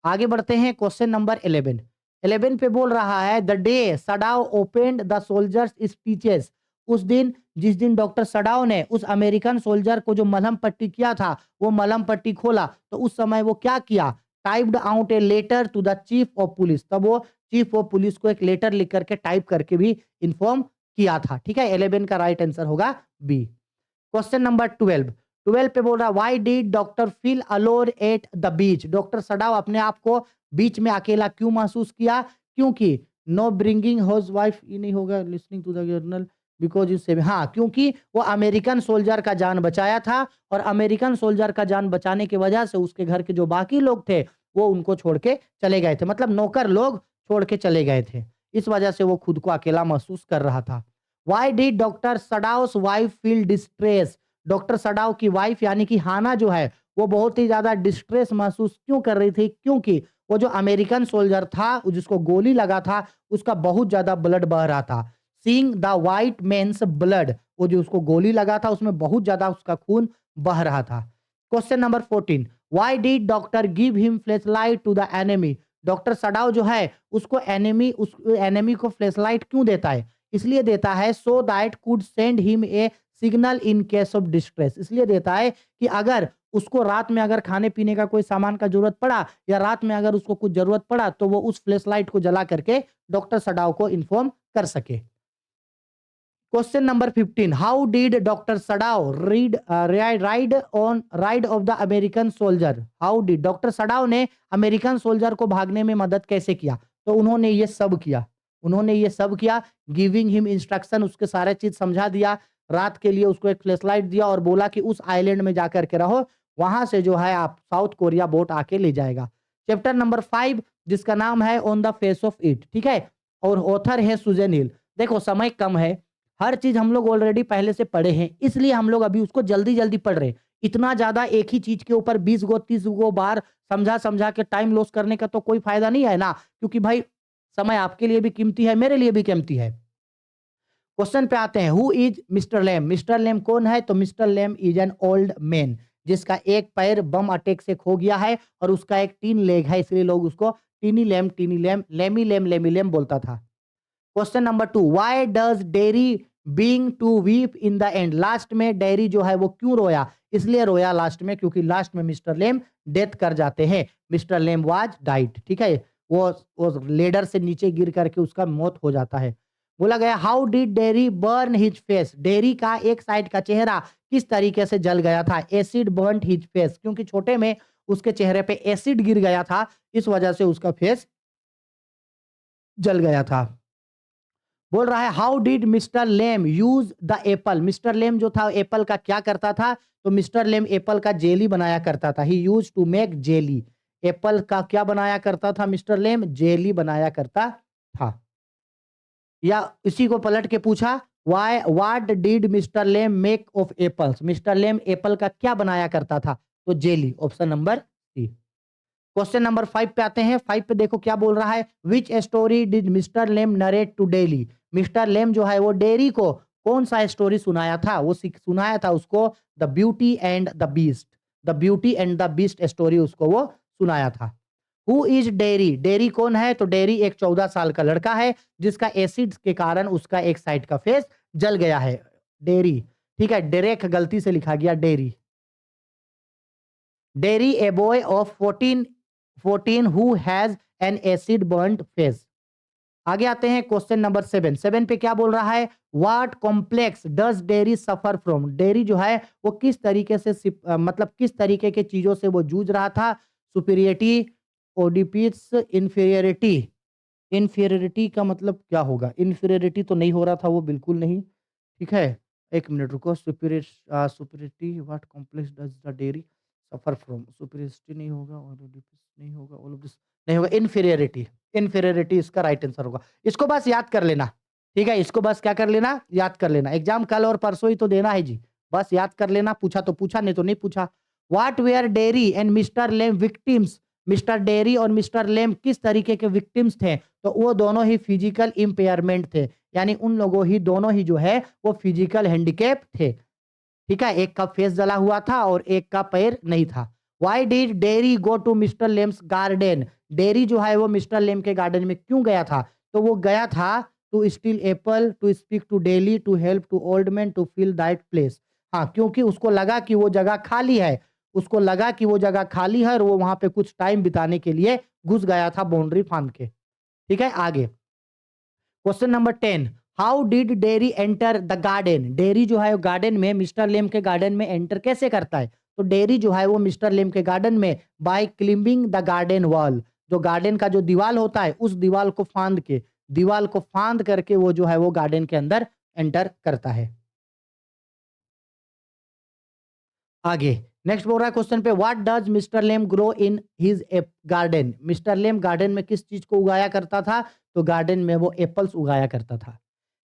A: आगे बढ़ते हैं, क्वेश्चन नंबर 11। 11 पे बोल रहा है the day Sadao opened the soldiers speeches. उस दिन, जिस दिन डॉक्टर सडाव ने उस अमेरिकन सोल्जर को जो मलहम पट्टी किया था वो मलहम पट्टी खोला, तो उस समय वो क्या किया, typed out a letter to the chief of police. तब वो चीफ ऑफ पुलिस को एक लेटर लिख करके टाइप करके भी इन्फॉर्म किया था। ठीक है, 11 का राइट आंसर होगा बी। Question number 12। 12 पे बोल रहा है why did doctor feel alone at the beach. Doctor Sadao अपने आप को बीच में अकेला क्यों महसूस किया, क्योंकि नो ब्रिंगिंग हिज वाइफ, ये नहीं होगा, listening to the journal because you save, हाँ, क्योंकि वो अमेरिकन सोल्जर का जान बचाया था और अमेरिकन सोल्जर का जान बचाने की वजह से उसके घर के जो बाकी लोग थे वो उनको छोड़ के चले गए थे, मतलब नौकर लोग छोड़ के चले गए थे, इस वजह से वो खुद को अकेला महसूस कर रहा था। Why did doctor Sadao's wife feel distress. Doctor Sadao की वाइफ यानी कि हाना जो है वो बहुत ही ज्यादा डिस्ट्रेस महसूस क्यों कर रही थी, क्योंकि वो जो अमेरिकन सोल्जर था जिसको गोली लगा था उसका बहुत ज्यादा ब्लड बह रहा था। Seeing the white man's blood, वो जो उसको गोली लगा था उसमें बहुत ज्यादा उसका खून बह रहा था। Question number 14। Why did doctor give him flashlight to the enemy. Doctor Sadao जो है उसको उस एनिमी को फ्लैशलाइट क्यों देता है, इसलिए देता है so that could send him a signal in case of distress. इसलिए देता है कि अगर उसको रात में अगर खाने पीने का कोई सामान का जरूरत पड़ा या रात में अगर उसको कुछ जरूरत पड़ा तो वो उस फ्लैश लाइट को जला करके डॉक्टर सडाव को इन्फॉर्म कर सके। Question number 15। How did doctor Sadao rid of the American soldier. How did doctor Sadao ने अमेरिकन सोल्जर को भागने में मदद कैसे किया, तो उन्होंने ये सब किया, गिविंग हिम इंस्ट्रक्शन, उसके सारे चीज समझा दिया, रात के लिए उसको एक फ्लैशलाइट दिया और बोला कि उस आइलैंड में जाकर के रहो, वहां से जो है आप साउथ कोरिया बोट आके ले जाएगा। चैप्टर नंबर 5 जिसका नाम है on the face of it. ठीक है, और ऑथर है सुजैन हिल। देखो समय कम है, हर चीज हम लोग ऑलरेडी पहले से पढ़े हैं, इसलिए हम लोग अभी उसको जल्दी जल्दी पढ़ रहे हैं। इतना ज्यादा एक ही चीज के ऊपर 20 गो 30 गो बार समझा समझा के टाइम लॉस करने का तो कोई फायदा नहीं है ना, क्योंकि भाई समय आपके लिए भी कीमती है, मेरे लिए भी कीमती है। क्वेश्चन पे आते हैं, who is mister Lamb. Mister Lamb कौन है, तो mister Lamb is an old man जिसका एक पैर बम अटैक से खो गया है और उसका एक 3 लेग है, इसलिए लोग उसको टीनी लेम लेमी लेम बोलता था। Question number 2। Why does Derry being to weep in the end. Last में डेरी जो है वो क्यों रोया, इसलिए रोया लास्ट में क्योंकि लास्ट में मिस्टर लेम डेथ कर जाते हैं। Mister lame was died. ठीक है, वो लेडर से नीचे गिर करके उसका मौत हो जाता है। बोला गया how did dairy burn his face. Dairy का एक साइड का चेहरा किस तरीके से जल गया था, एसिड बर्न हिज फेस, क्योंकि छोटे में उसके चेहरे पे एसिड गिर गया था, इस वजह से उसका फेस जल गया था। बोल रहा है how did mister Lamb use the apple. Mister Lamb जो था एप्पल का क्या करता था, तो मिस्टर लेम एप्पल का जेली बनाया करता था। He use to make jelly. Apple का क्या बनाया करता था मिस्टर लेम, जेली बनाया करता था। या इसी को पलट के पूछा why what did mister Lamb make of apples. Mister Lamb apple का क्या बनाया करता था, तो jelly, option number C. Question number 5 पे आते हैं। 5 पे देखो क्या बोल रहा है, which story did mister Lamb narrate to Derry. Mister Lamb जो है वो डेरी को कौन सा स्टोरी सुनाया था, वो सुनाया था उसको the beauty and the beast. The beauty and the beast story उसको वो सुनाया था। Who is dairy. डेरी कौन है, तो डेरी एक 14 साल का लड़का है जिसका एसिड के कारण उसका एक साइड का फेस जल गया है। डेरी, ठीक है, डेरेक गलती से लिखा गया dairy. Dairy a boy of 14 who has an acid burned face. आगे आते हैं क्वेश्चन नंबर 7 पे क्या बोल रहा है, what complex does dairy suffer from, dairy जो है वो किस तरीके से मतलब किस तरीके के चीजों से वो जूझ रहा था, सुपीरियरिटी, ओडिपिस, इंफीरियरिटी। इंफीरियरिटी का मतलब क्या होगा, इंफीरियरिटी तो नहीं हो रहा था वो, बिल्कुल नहीं। ठीक है, एक मिनट रुको, superiority, what complex does the dairy suffer from, superiority नहीं होगा, ओडिपिस नहीं होगा, ऑल ऑफ दिस नहीं होगा, इंफीरियरिटी। इंफीरियरिटी इसका राइट आंसर होगा। इसको बस याद कर लेना, ठीक है, इसको बस क्या कर लेना, याद कर लेना। एग्जाम कल और परसों ही तो देना है जी, बस याद कर लेना, पूछा तो पूछा, नहीं तो नहीं पूछा। What were Derry and mister Lamb victims, mister Derry और मिस्टर लेम किस तरीके के विक्टिम्स थे, तो वो दोनों ही फिजिकल इम्पेयरमेंट थे, यानी उन लोगों ही दोनों ही जो है वो फिजिकल हैंडीकैप थे। ठीक है, एक का फेस जला हुआ था और एक का पैर नहीं था। Why did Derry go to mister Lamb's garden, Derry जो है वो मिस्टर लेम के गार्डन में क्यों गया था, तो वो गया था to steal apple, to speak to Derry, to help to old man, to feel that place. हाँ, क्योंकि उसको लगा कि वो जगह खाली है, उसको लगा कि वो जगह खाली है और वो वहां पे कुछ टाइम बिताने के लिए घुस गया था बाउंड्री फांद के। ठीक है, आगे question number 10, how did dairy enter the garden, Derry जो है गार्डन में, मिस्टर लेम के गार्डन में एंटर कैसे करता है, तो डेरी जो है वो मिस्टर लेम के गार्डन में by climbing the garden wall, जो गार्डन का जो दीवार होता है उस दीवार को फांद के, दीवार को फांद करके वो जो है वो गार्डन के अंदर एंटर करता है। आगे नेक्स्ट बोल रहा है क्वेश्चन पे, what does mister lame grow in his garden, mister lame garden में किस चीज को उगाया करता था, तो गार्डन में वो एप्पल्स उगाया करता था।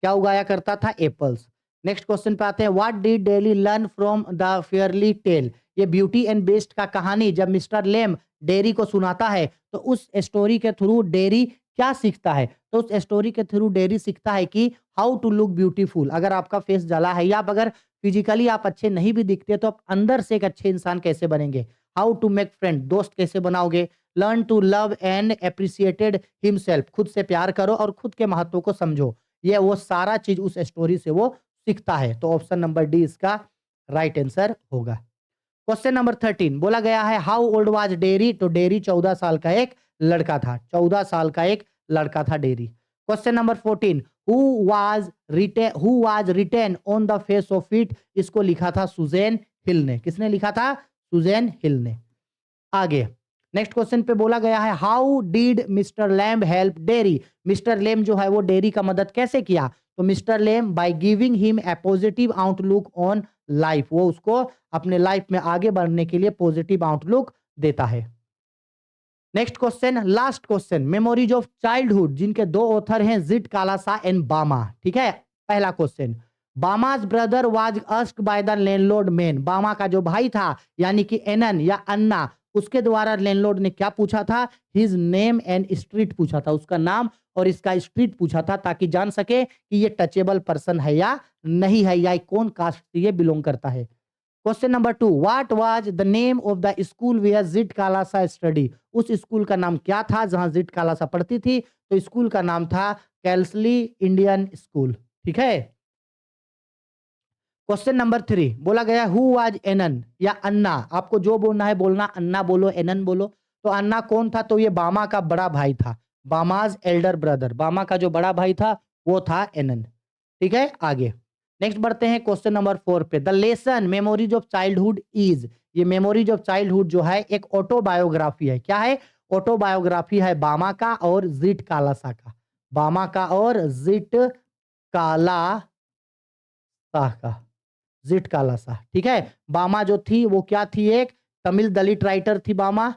A: क्या उगाया करता था, एप्पल्स। नेक्स्ट क्वेश्चन पे आते हैं, what did Derry learn from the fairy tale, ये ब्यूटी एंड बेस्ट का कहानी जब मिस्टर लेम डेरी को सुनाता है तो उस स्टोरी के थ्रू डेरी क्या सीखता है, तो उस स्टोरी के थ्रू डेरी सीखता है कि हाउ टू लुक ब्यूटीफुल, अगर आपका फेस जला है या अगर फिजिकली आप अच्छे नहीं भी दिखते तो आप अंदर से एक अच्छे इंसान कैसे बनेंगे, हाउ टू मेक फ्रेंड, दोस्त कैसे बनाओगे, learn to love and appreciated himself, खुद से प्यार करो और खुद के महत्व को समझो, ये वो सारा चीज उस स्टोरी से वो सीखता है। तो ऑप्शन नंबर डी इसका राइट आंसर होगा। क्वेश्चन नंबर 13 बोला गया है, हाउ ओल्ड वाज डेरी, तो डेरी 14 साल का एक लड़का था, 14 साल का एक लड़का था dairy. Question number 14, who was written on the face of it, इसको लिखा था सुजैन हिल ने, किसने लिखा था, सुजैन हिल ने। आगे नेक्स्ट क्वेश्चन पे बोला गया है, how did mister Lamb help Derry, mister Lamb जो है वो डेरी का मदद कैसे किया, तो mister Lamb by giving him a positive outlook on life, वो उसको अपने लाइफ में आगे बढ़ने के लिए पॉजिटिव आउटलुक देता है। Next question, last question, memories of childhood, जिनके दो ऑथर हैं जिट कालासा एंड बामा। ठीक है, पहला question, Bama's brother was asked by the landlord man, Bama का जो भाई था यानी कि एनन या अन्ना, उसके द्वारा लैंडलॉर्ड ने क्या पूछा था, हिज नेम एंड स्ट्रीट पूछा था, उसका नाम और इसका स्ट्रीट पूछा था ताकि जान सके कि ये टचेबल पर्सन है या नहीं है, या कौन कास्ट से ये बिलोंग करता है। Question number 2, what was the name of the school where Zitkala Sa study, उस स्कूल का नाम क्या था जहां जिट कालासा पढ़ती थी, तो स्कूल का नाम था कैल्सली इंडियन स्कूल। ठीक है, क्वेश्चन नंबर 3 बोला गया, हु वाज एनन या अन्ना, आपको जो बोलना है बोलना, अन्ना बोलो एनन बोलो, तो अन्ना कौन था, तो ये बामा का बड़ा भाई था, बामाज एल्डर ब्रदर, बामा का जो बड़ा भाई था वो था एनन। ठीक है, आगे नेक्स्ट बढ़ते हैं क्वेश्चन नंबर 4 पे, the lesson memories of childhood is, ये मेमोरीज ऑफ चाइल्डहुड जो है एक ऑटोबायोग्राफी है, क्या है, ऑटोबायोग्राफी है बामा का और जिट कालासा का, बामा का और जिट कालासा का, जिट कालासा। ठीक है, बामा जो थी वो क्या थी, एक तमिल दलित राइटर थी बामा,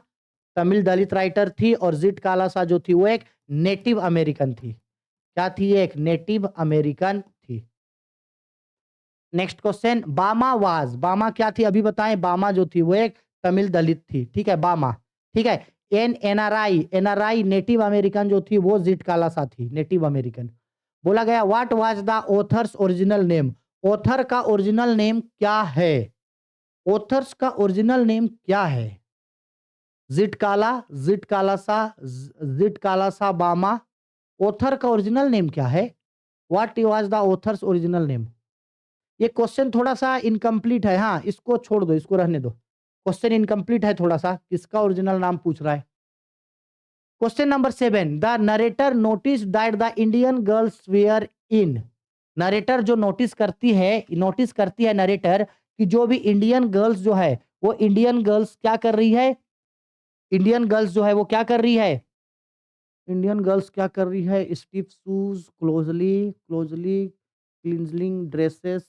A: तमिल दलित राइटर थी, और जिट कालासा जो थी वो एक नेटिव अमेरिकन थी, क्या थी, एक नेटिव अमेरिकन थी। नेक्स्ट क्वेश्चन, बामा वाज, बामा क्या थी अभी बताएं, बामा जो थी वो एक तमिल दलित थी। ठीक है, बामा। ठीक है, एनआरआई, एनआरआई नेटिव अमेरिकन जो थी वो जिट कालासा थी, नेटिव अमेरिकन। बोला गया, what was the author's original name, author का ओरिजिनल नेम क्या है, ऑथर्स का ओरिजिनल नेम क्या है, जिट काला, जिट कालासा, जिट कालासा बामा, ऑथर का ओरिजिनल नेम क्या है, what was the author's original name. ये क्वेश्चन थोड़ा सा इनकम्प्लीट है, हाँ इसको छोड़ दो, इसको रहने दो, क्वेश्चन इनकम्प्लीट है थोड़ा सा, किसका ओरिजिनल नाम पूछ रहा है। Question number 7, the narrator notice that the Indian girls were in. Narrator जो नोटिस करती है नरेटर कि जो भी इंडियन गर्ल्स जो है वो इंडियन गर्ल्स क्या कर रही है, इंडियन गर्ल्स जो है वो क्या कर रही है, इंडियन गर्ल्स क्या कर रही है, stiff shoes, closely closely cleansing dresses,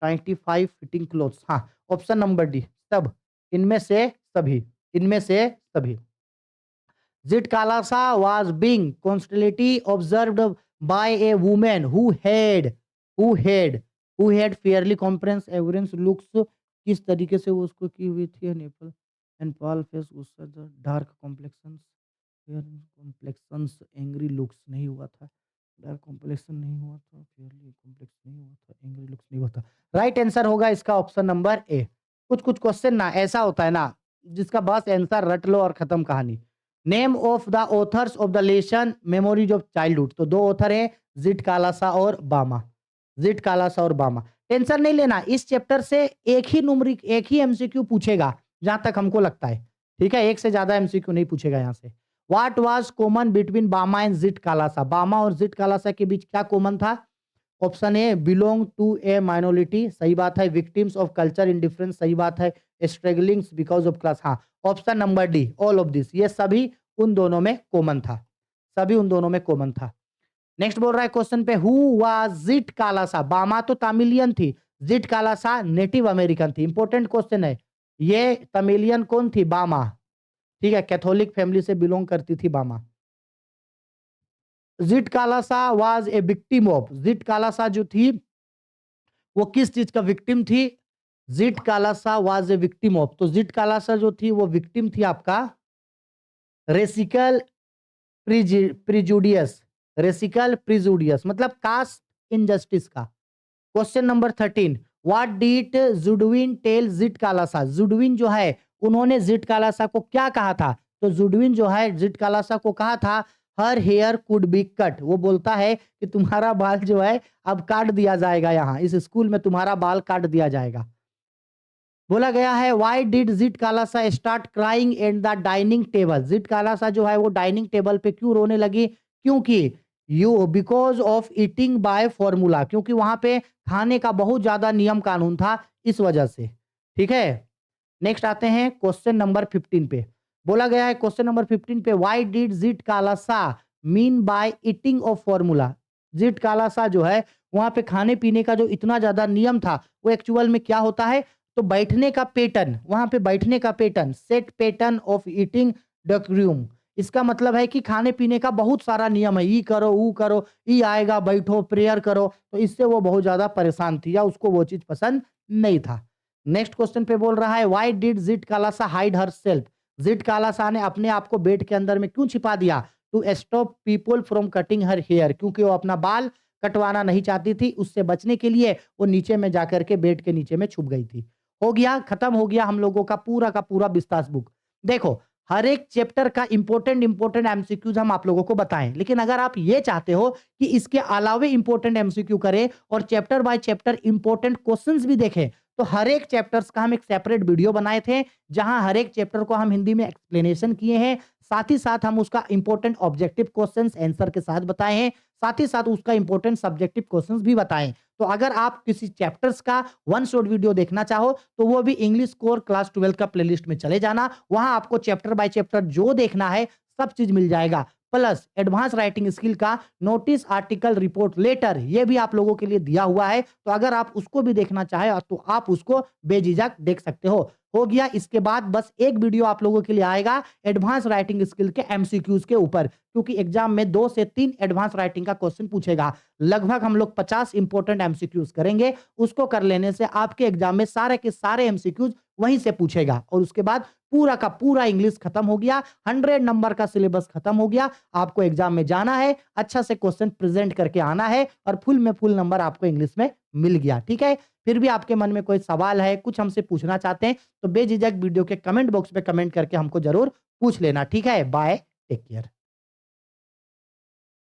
A: 95 fitting clothes. हाँ, ऑप्शन नंबर डी, सब, इनमें से सभी, इनमें से सभी। Zitkalasa was being constantly observed by a woman who had fairly comprehensive average looks। किस तरीके से वो उसको की हुई थी, नेपल एंड पाल फेस, गुस्सा, dark complexions, fair complexions, angry looks नहीं हुआ था, डार्क कॉम्प्लेक्शन नहीं हुआ था, फेयरली कॉम्प्लेक्स नहीं हुआ था, एंग्री लुक्स नहीं हुआ था। राइट आंसर होगा इसका ऑप्शन नंबर ए। कुछ कुछ क्वेश्चन ना ऐसा होता है ना जिसका बस आंसर रट लो और खत्म कहानी। Name of the author's of the lesson memories of childhood, तो दो ऑथर हैं, जिटकालासा और बामा, जिटकालासा और बामा। टेंशन नहीं लेना, इस चैप्टर से एक ही एमसीक्यू पूछेगा जहां तक हमको लगता है, ठीक है, एक से ज्यादा एमसीक्यू नहीं पूछेगा यहाँ से। What was common between Bama and Zitkala Sa, Bama और जिटकालासा के बीच क्या कॉमन था? Option A, belong to a minority, सही बात है। विक्टिम्स ऑफ कल्चर इंडिफरेंस, सही बात है। स्ट्रगलिंग्स बिकॉज ऑफ क्लास, हाँ, option number D, all of this, ये सभी उन दोनों में कॉमन था, सभी उन दोनों में कॉमन था। नेक्स्ट बोल रहा है क्वेश्चन पे, हु वाज जिटकालासा, बामा तो तमिलियन थी, जिटकालासा नेटिव अमेरिकन थी। इंपॉर्टेंट क्वेश्चन है ये, तमिलियन कौन थी? बामा, ठीक है, कैथोलिक फैमिली से बिलोंग करती थी बामा। जिटकालासा वाज ए विक्टिम ऑफ, जिटकालासा जो थी वो किस चीज का विक्टिम थी? जिटकालासा वाज ए विक्टिम ऑफ, तो जिटकालासा जो थी वो विक्टिम थी आपका रेसिकल प्रिजुडियस, रेसिकल प्रिजुडियस मतलब कास्ट इनजस्टिस का। Question number 13, what did Judewin tell Zitkala Sa, Judewin जो है उन्होंने जिटकालासा को क्या कहा था? तो जुडविन जो है जिटकालासा को कहा था her hair could be cut, वो बोलता है कि तुम्हारा बाल जो है अब काट दिया जाएगा, यहाँ इस स्कूल में तुम्हारा बाल काट दिया जाएगा। बोला गया है why did Zitkala Sa start crying at the dining table, Zitkala Sa जो है वो डाइनिंग टेबल पे क्यों रोने लगी? क्योंकि because of eating by formula, क्योंकि वहां पे खाने का बहुत ज्यादा नियम कानून था, इस वजह से, ठीक है। नेक्स्ट आते हैं क्वेश्चन नंबर 15 पे। बोला गया है क्वेश्चन नंबर 15 पे, why did Zitkala Sa mean by eating of formula, Zitkala Sa जो है वहां पे खाने पीने का जो इतना ज्यादा नियम था वो एक्चुअल में क्या होता है? तो बैठने का पैटर्न, वहां पे बैठने का pattern, set pattern of eating decorum, इसका मतलब है कि खाने पीने का बहुत सारा नियम है, ई करो ऊ करो, ई आएगा बैठो प्रेयर करो, तो इससे वो बहुत ज्यादा परेशान थी या उसको वो चीज पसंद नहीं था। नेक्स्ट क्वेश्चन पे बोल रहा है why did Zitkala Sa hide herself, Zitkala Sa ने अपने आप को बेड के अंदर में क्यों छिपा दिया? To stop people from cutting her hair, क्योंकि वो अपना बाल कटवाना नहीं चाहती थी, उससे बचने के लिए वो नीचे में जाकर के बेड के नीचे में छुप गई थी। हो गया, खत्म हो गया हम लोगों का पूरा विस्तार बुक। देखो हर एक चैप्टर का इंपॉर्टेंट एमसीक्यूज हम आप लोगों को बताएं, लेकिन अगर आप ये चाहते हो कि इसके अलावे इंपॉर्टेंट एमसीक्यू करें और chapter by chapter important questions भी देखें, तो हर एक चैप्टर्स का हम एक सेपरेट वीडियो बनाए थे जहां हर एक चैप्टर को हम हिंदी में एक्सप्लेनेशन किए हैं, साथ ही साथ हम उसका इंपॉर्टेंट ऑब्जेक्टिव क्वेश्चंस आंसर के साथ बताए हैं, साथ ही साथ उसका इंपॉर्टेंट सब्जेक्टिव क्वेश्चंस भी बताएं। तो अगर आप किसी चैप्टर्स का वन शॉट वीडियो देखना चाहो तो वो भी इंग्लिश कोर क्लास 12 का प्लेलिस्ट में चले जाना, वहां आपको चैप्टर बाय चैप्टर जो देखना है सब चीज मिल जाएगा, प्लस एडवांस राइटिंग स्किल का नोटिस आर्टिकल रिपोर्ट लेटर ये भी आप लोगों के लिए दिया हुआ है, तो अगर आप उसको भी देखना चाहे तो आप उसको बेझिझक देख सकते हो गया। इसके बाद बस एक वीडियो आप लोगों के लिए आएगा एडवांस राइटिंग स्किल के एमसीक्यूज के ऊपर, क्योंकि एग्जाम में 2 से 3 एडवांस राइटिंग का क्वेश्चन पूछेगा, लगभग हम लोग 50 इंपॉर्टेंट एमसीक्यूज करेंगे, उसको कर लेने से आपके एग्जाम में सारे के सारे एमसीक्यूज वहीं से पूछेगा और उसके बाद पूरा का पूरा इंग्लिश खत्म हो गया, 100 नंबर का सिलेबस खत्म हो गया। आपको एग्जाम में जाना है, अच्छा से क्वेश्चन प्रेजेंट करके आना है और फुल में फुल नंबर आपको इंग्लिश में मिल गया, ठीक है। फिर भी आपके मन में कोई सवाल है, कुछ हमसे पूछना चाहते हैं तो बेझिझक वीडियो के कमेंट बॉक्स में कमेंट करके हमको जरूर पूछ लेना, ठीक है। Bye, take care.